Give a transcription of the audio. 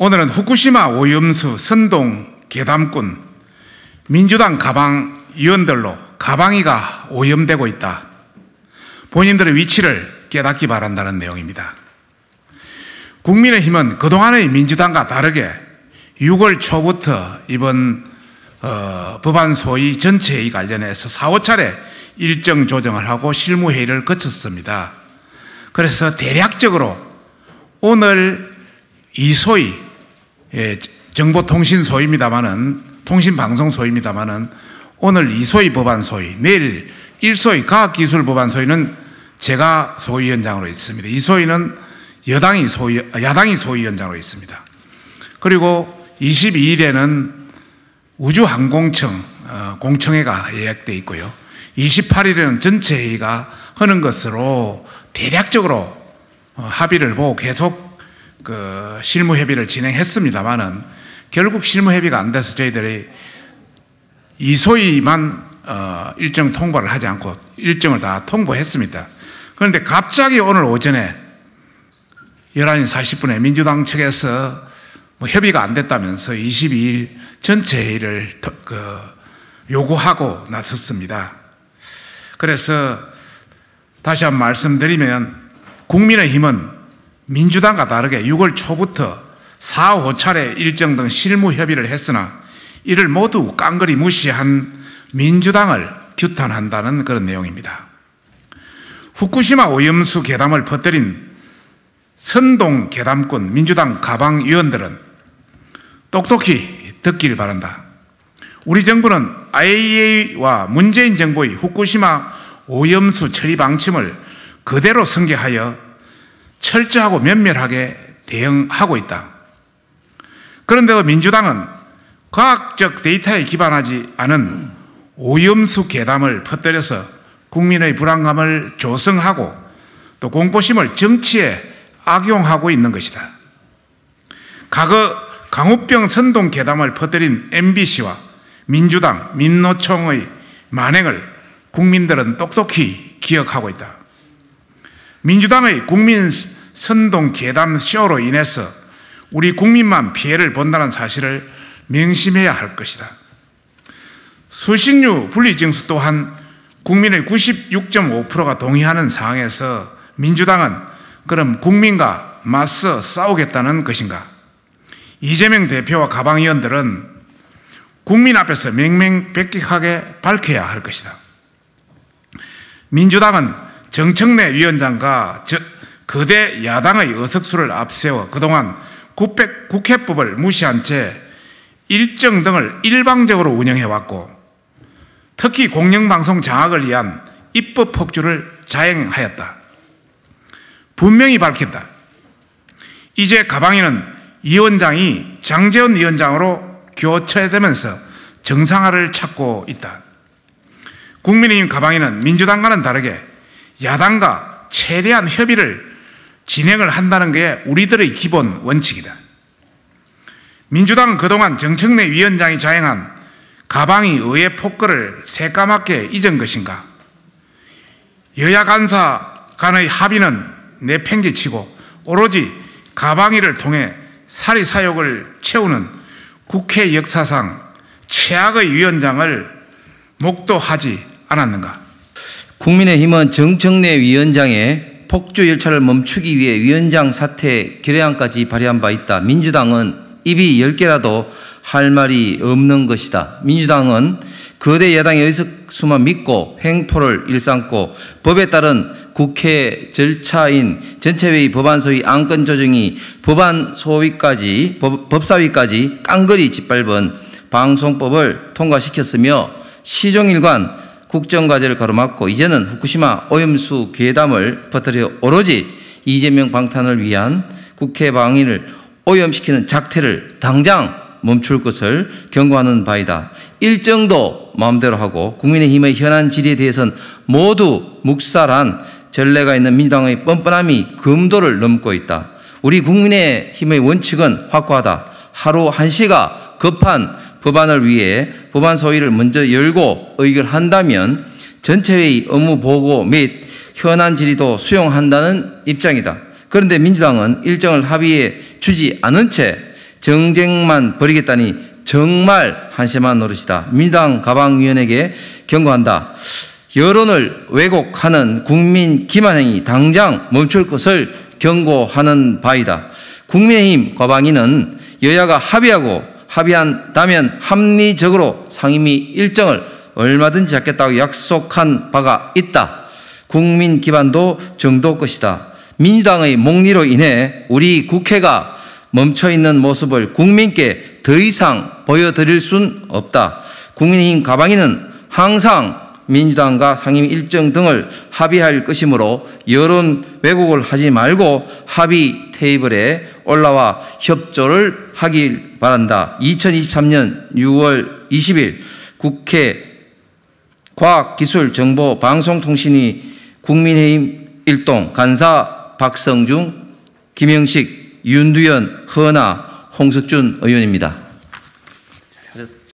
오늘은 후쿠시마 오염수 선동 괴담꾼 민주당 가방 의원들로 가방위가 오염되고 있다. 본인들의 위치를 깨닫기 바란다는 내용입니다. 국민의힘은 그동안의 민주당과 다르게 6월 초부터 이번 법안 소위 전체회의 관련해서 4, 5차례 일정 조정을 하고 실무회의를 거쳤습니다. 그래서 대략적으로 오늘 이 소위 정보통신소입니다마는 통신방송소입니다마는 오늘 2소위 법안 소위, 내일 1소위 과학기술법안 소위는 제가 소위원장으로 있습니다. 2소위는 야당이 소위원장으로 있습니다. 그리고 22일에는 우주항공청 공청회가 예약되어 있고요. 28일에는 전체 회의가 하는 것으로 대략적으로 합의를 보고 계속 실무 협의를 진행했습니다만은 결국 실무 협의가 안 돼서 저희들이 2소위만 일정 통보를 하지 않고 일정을 다 통보했습니다. 그런데 갑자기 오늘 오전에 11시 40분에 민주당 측에서 협의가 안 됐다면서 22일 전체 회의를 요구하고 나섰습니다. 그래서 다시 한번 말씀드리면 국민의힘은 민주당과 다르게 6월 초부터 4, 5차례 일정 등 실무 협의를 했으나 이를 모두 깡그리 무시한 민주당을 규탄한다는 그런 내용입니다. 후쿠시마 오염수 괴담을 퍼뜨린 선동 괴담꾼 민주당 가방 의원들은 똑똑히 듣기를 바란다. 우리 정부는 IAEA와 문재인 정부의 후쿠시마 오염수 처리 방침을 그대로 승계하여 철저하고 면밀하게 대응하고 있다. 그런데도 민주당은 과학적 데이터에 기반하지 않은 오염수 괴담을 퍼뜨려서 국민의 불안감을 조성하고 또 공포심을 정치에 악용하고 있는 것이다. 과거 강우병 선동 괴담을 퍼뜨린 MBC와 민주당, 민노총의 만행을 국민들은 똑똑히 기억하고 있다. 민주당의 국민 선동 괴담 쇼로 인해서 우리 국민만 피해를 본다는 사실을 명심해야 할 것이다. 수신유 분리징수 또한 국민의 96.5%가 동의하는 상황에서 민주당은 그럼 국민과 맞서 싸우겠다는 것인가? 이재명 대표와 가방 의원들은 국민 앞에서 명명백백하게 밝혀야 할 것이다. 민주당은 정청래 위원장과 거대 야당의 의석수를 앞세워 그동안 국회법을 무시한 채 일정 등을 일방적으로 운영해왔고 특히 공영방송 장악을 위한 입법 폭주를 자행하였다. 분명히 밝힌다. 이제 가방위는 이 위원장이 장제원 위원장으로 교체되면서 정상화를 찾고 있다. 국민의힘 가방위는 민주당과는 다르게 야당과 최대한 협의를 진행을 한다는 게 우리들의 기본 원칙이다. 민주당은 그동안 정청래 위원장이 자행한 가방위 의회 폭거를 새까맣게 잊은 것인가? 여야 간사 간의 합의는 내팽개치고 오로지 가방위를 통해 사리사욕을 채우는 국회 역사상 최악의 위원장을 목도하지 않았는가? 국민의힘은 정청래 위원장의 폭주 열차를 멈추기 위해 위원장 사퇴 결의안까지 발의한 바 있다. 민주당은 입이 10개라도 할 말이 없는 것이다. 민주당은 거대 여당의 의석수만 믿고 횡포를 일삼고 법에 따른 국회 절차인 전체회의 법안소위 안건 조정이 법사위까지 깡그리 짓밟은 방송법을 통과시켰으며 시종일관 국정과제를 가로막고 이제는 후쿠시마 오염수 괴담을 퍼뜨려 오로지 이재명 방탄을 위한 국회 방위를 오염시키는 작태를 당장 멈출 것을 경고하는 바이다. 일정도 마음대로 하고 국민의힘의 현안 질의에 대해서는 모두 묵살한 전례가 있는 민주당의 뻔뻔함이 금도를 넘고 있다. 우리 국민의힘의 원칙은 확고하다. 하루 1시가 급한 법안을 위해 법안 소위를 먼저 열고 의결한다면 전체회의 업무 보고 및 현안 질의도 수용한다는 입장이다. 그런데 민주당은 일정을 합의해 주지 않은 채 정쟁만 벌이겠다니 정말 한심한 노릇이다. 민주당 가방위원에게 경고한다. 여론을 왜곡하는 국민 기만행위 당장 멈출 것을 경고하는 바이다. 국민의힘 가방위는 여야가 합의한다면 합리적으로 상임위 일정을 얼마든지 잡겠다고 약속한 바가 있다. 국민 기반도 정도 것이다. 민주당의 목리로 인해 우리 국회가 멈춰있는 모습을 국민께 더 이상 보여드릴 순 없다. 국민의힘 가방위는 항상 민주당과 상임위 일정 등을 합의할 것이므로 여론 왜곡을 하지 말고 합의 테이블에 올라와 협조를 하길 바란다. 2023년 6월 20일 국회 과학기술정보방송통신위 국민의힘 일동 간사 박성중, 김영식, 윤두현, 허나, 홍석준 의원입니다.